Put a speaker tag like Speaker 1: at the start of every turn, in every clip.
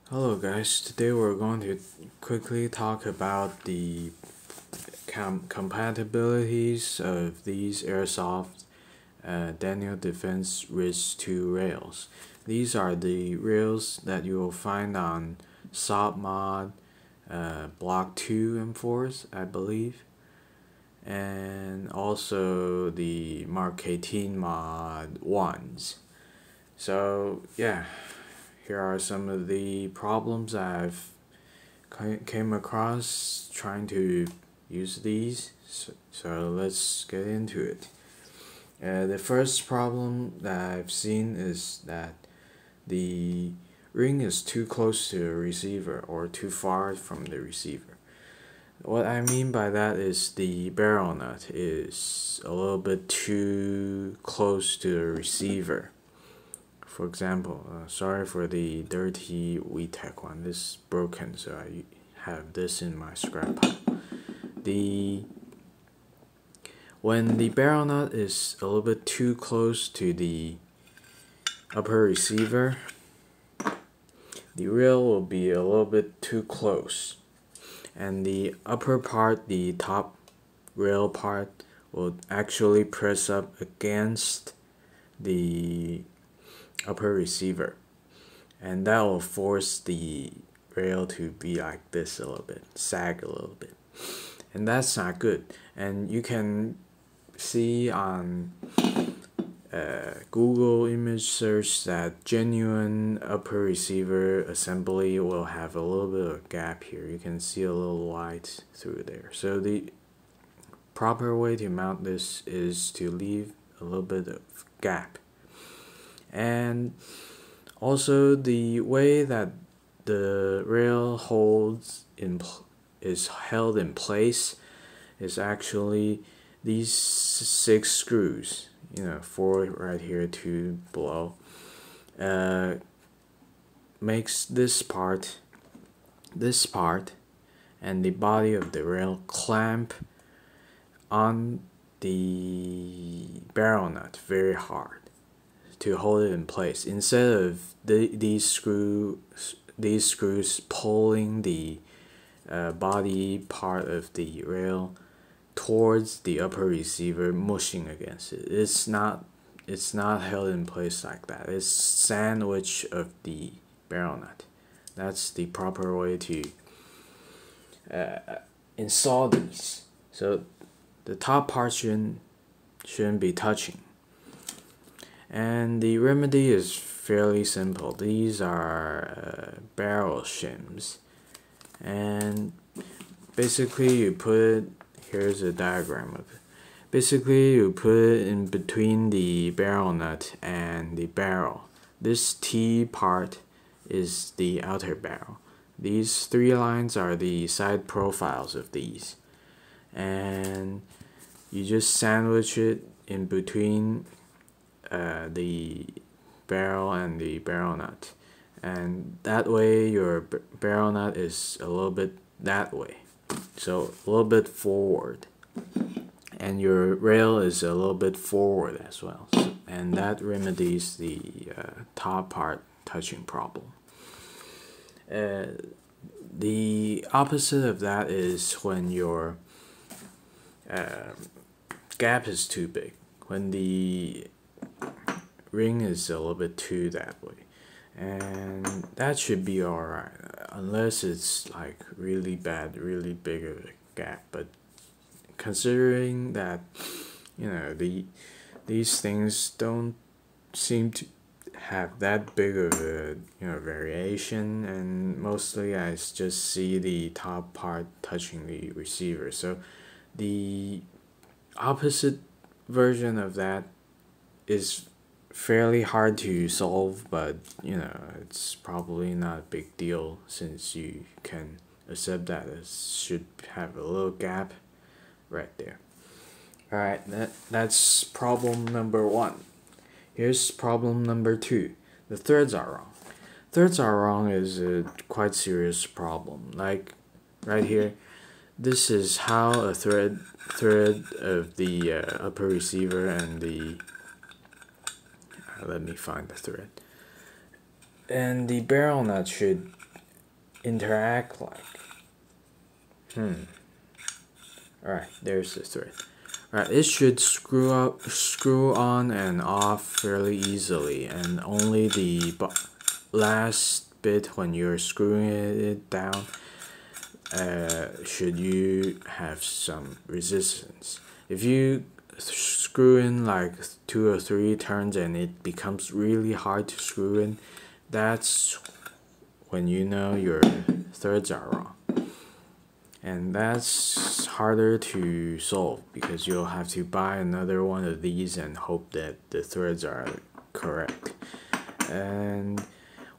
Speaker 1: Hello guys, today we're going to quickly talk about the compatibilities of these Airsoft Daniel Defense RIS2 rails. These are the rails that you will find on SOP mod block 2 and 4s, I believe, and also the Mk18 mod 1s. So yeah, here are some of the problems I've came across trying to use these. So let's get into it. The first problem that I've seen is that the ring is too close to the receiver or too far from the receiver. What I mean by that is the barrel nut is a little bit too close to the receiver. For example, sorry for the dirty WeTech one. This is broken, so I have this in my scrap pile. When the barrel nut is a little bit too close to the upper receiver, the rail will be a little bit too close, and the upper part, the top rail part, will actually press up against the upper receiver, and that will force the rail to be like this a little bit, sag a little bit, and that's not good. And you can see on Google image search that genuine upper receiver assembly will have a little bit of a gap here. You can see a little light through there. So the proper way to mount this is to leave a little bit of gap. And also the way that the rail is held in place is actually these 6 screws, 4 right here, 2 below, makes this part and the body of the rail clamp on the barrel nut very hard to hold it in place, instead of these screws pulling the body part of the rail towards the upper receiver, mushing against it. It's not held in place like that. It's sandwich of the barrel nut. That's the proper way to install these. So the top part shouldn't be touching. And the remedy is fairly simple. These are barrel shims, and basically you put it, here's a diagram of it. Basically you put it in between the barrel nut and the barrel. This T part is the outer barrel. These 3 lines are the side profiles of these, and you just sandwich it in between the barrel and the barrel nut, and that way your barrel nut is a little bit that way, so a little bit forward, and your rail is a little bit forward as well, and that remedies the top part touching problem. The opposite of that is when your gap is too big, when the ring is a little bit too that way, and that should be alright, unless it's like really bad, really big of a gap. But considering that these things don't seem to have that big of a variation, and mostly I just see the top part touching the receiver, so the opposite version of that is fairly hard to solve, but it's probably not a big deal, since you can accept that it should have a little gap right there. Alright, that's problem number 1. Here's problem number 2. The threads are wrong. Threads are wrong is a quite serious problem. Like right here, this is how a thread of the upper receiver and the let me find the thread, and the barrel nut should interact like. Alright, there's the thread. Alright, it should screw on and off fairly easily, and only the last bit when you're screwing it down should you have some resistance. If you screw in like 2 or 3 turns and it becomes really hard to screw in, that's when you know your threads are wrong. And that's harder to solve because you'll have to buy another one of these and hope that the threads are correct. And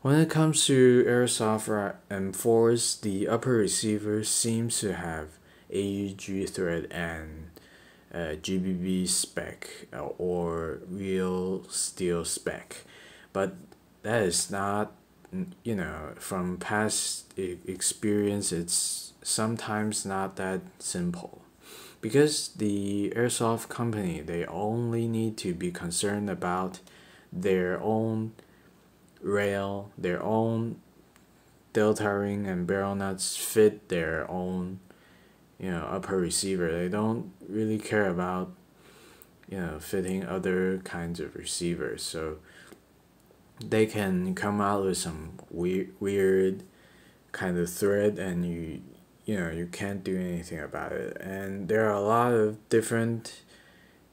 Speaker 1: when it comes to Airsoft M4s, the upper receiver seems to have AUG thread and GBB spec or real steel spec, but that is not, you know, from past experience, it's sometimes not that simple, because the Airsoft company, they only need to be concerned about their own rail, their own delta ring and barrel nuts fit their own, you know, upper receiver. They don't really care about, you know, fitting other kinds of receivers, so they can come out with some weird kind of thread, and you know, you can't do anything about it. And there are a lot of different,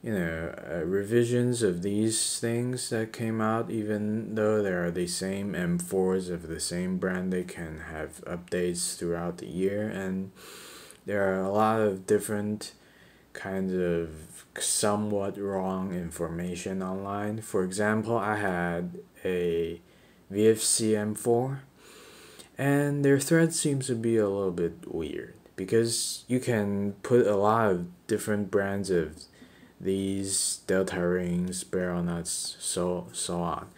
Speaker 1: you know, revisions of these things that came out. Even though they are the same M4s of the same brand, they can have updates throughout the year, and there are a lot of different kinds of somewhat wrong information online. For example, I had a VFC M4, and their thread seems to be a little bit weird because you can put a lot of different brands of these delta rings, barrel nuts, so on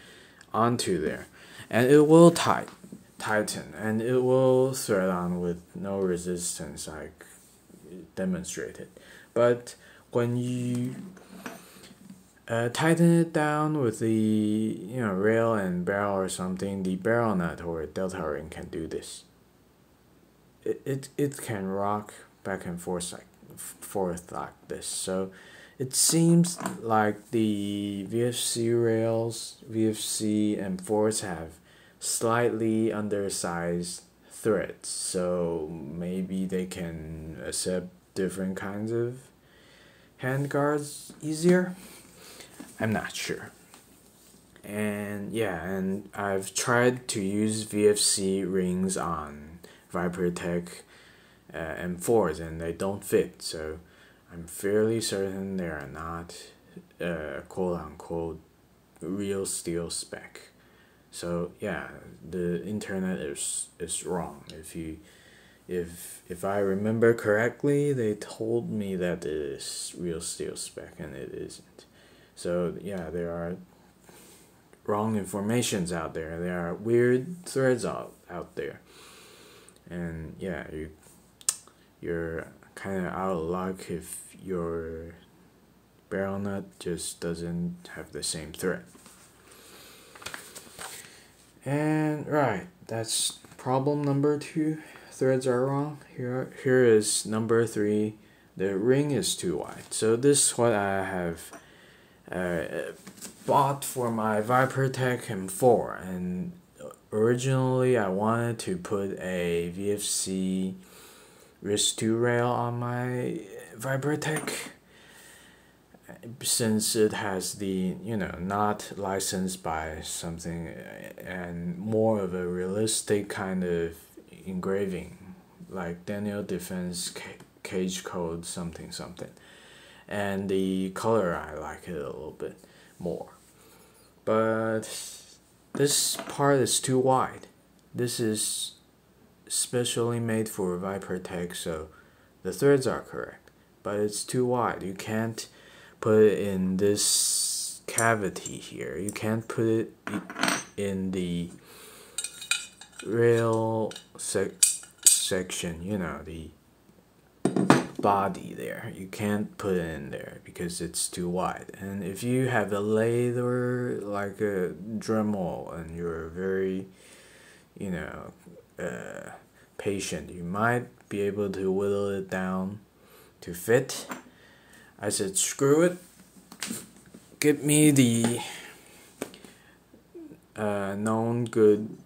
Speaker 1: onto there, and it will tighten, and it will thread on with no resistance like demonstrated. But when you tighten it down with the, you know, rail and barrel or something, the barrel nut or delta ring can do this. It can rock back and forth like this. So it seems like the VFC rails, VFC M4s have slightly undersized threads, so maybe they can accept different kinds of handguards easier. I'm not sure. And yeah, and I've tried to use VFC rings on ViperTech M4s, and they don't fit, so I'm fairly certain they are not quote unquote real steel spec. So yeah, the internet is wrong. If I remember correctly, they told me that it is real steel spec, and it isn't. So yeah, there are wrong informations out there. There are weird threads out there, and yeah, you're kind of out of luck if your barrel nut just doesn't have the same thread. And right, that's problem number 2. Threads are wrong. Here is number 3. The ring is too wide. So this is what I have bought for my ViperTech M4, and originally I wanted to put a VFC RIS 2 rail on my ViperTech, since it has the, you know, not licensed by something and more of a realistic kind of engraving, like Daniel Defense Cage Code something, and the color, I like it a little bit more. But this part is too wide. This is specially made for ViperTech, so the threads are correct, but it's too wide. You can't put it in this cavity here. You can't put it in the rail section, you know, the body there. You can't put it in there because it's too wide. And if you have a lathe like a Dremel, and you're very, you know, patient. You might be able to whittle it down to fit. I said, screw it. Give me the known good,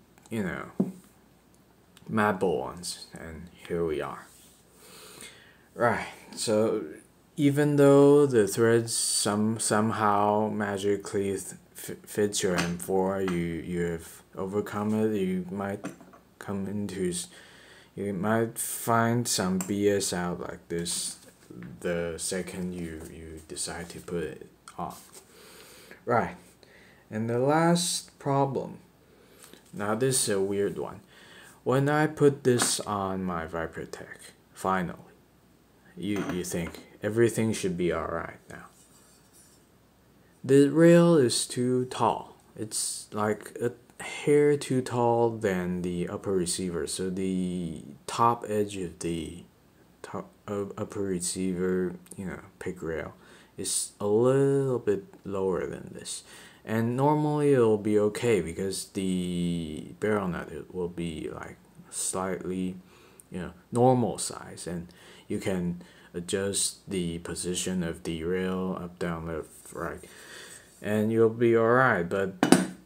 Speaker 1: maple ones, and here we are. Right, so even though the threads somehow magically fits your M4, you have overcome it. You might find some BS out like this the second you decide to put it on. Right, and the last problem. Now this is a weird one. When I put this on my ViperTech, finally, you think everything should be alright now. The rail is too tall. It's like a hair too tall than the upper receiver. So the top edge of the upper receiver, pick rail is a little bit lower than this. And normally it'll be okay because the barrel nut will be like slightly, normal size, and you can adjust the position of the rail up, down, left, right, and you'll be alright. But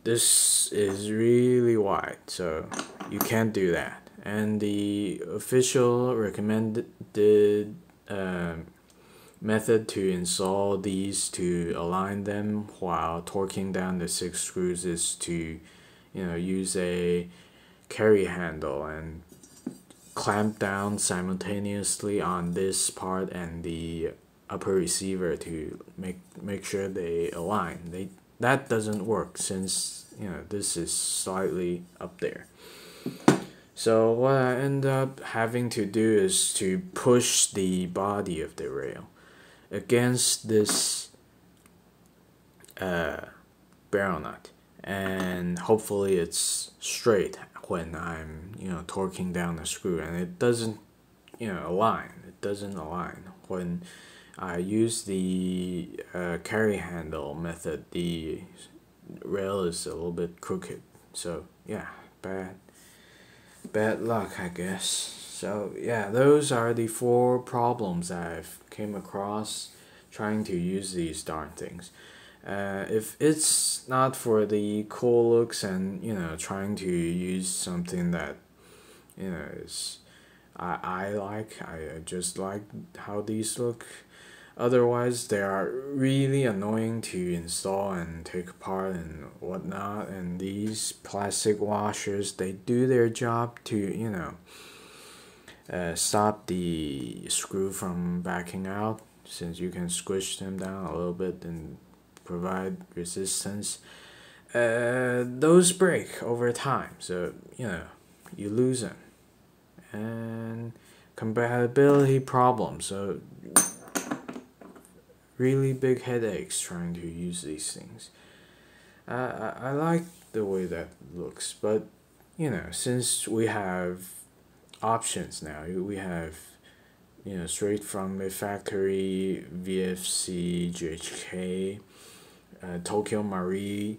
Speaker 1: this is really wide, so you can't do that. And the official recommended method to install these to align them while torquing down the 6 screws is to use a carry handle and clamp down simultaneously on this part and the upper receiver to make sure they align. That doesn't work since this is slightly up there. So what I end up having to do is to push the body of the rail against this barrel nut, and hopefully it's straight when I'm torquing down the screw, and it doesn't align. It doesn't align when I use the carry handle method. The rail is a little bit crooked, so yeah, bad luck, I guess. So yeah, those are the 4 problems I've came across trying to use these darn things. If it's not for the cool looks and trying to use something that is I just like how these look. Otherwise, they are really annoying to install and take apart and whatnot. And these plastic washers, they do their job to stop the screw from backing out, since you can squish them down a little bit and provide resistance. Those break over time, so you lose them. And compatibility problems, so really big headaches trying to use these things. I like the way that looks, but since we have options now, we have straight from the factory VFC, GHK, Tokyo Marui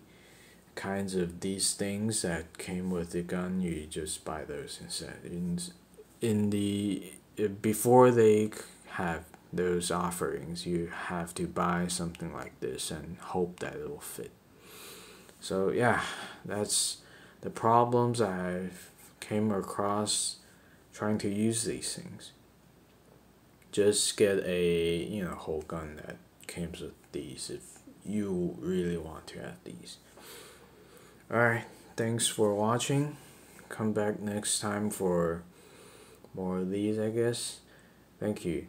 Speaker 1: kinds of these things that came with the gun. You just buy those instead. Before they have those offerings, you have to buy something like this and hope that it will fit. So yeah, that's the problems I've came across trying to use these things. Just get a whole gun that comes with these if you really want to have these. Alright, thanks for watching. Come back next time for more of these, I guess. Thank you.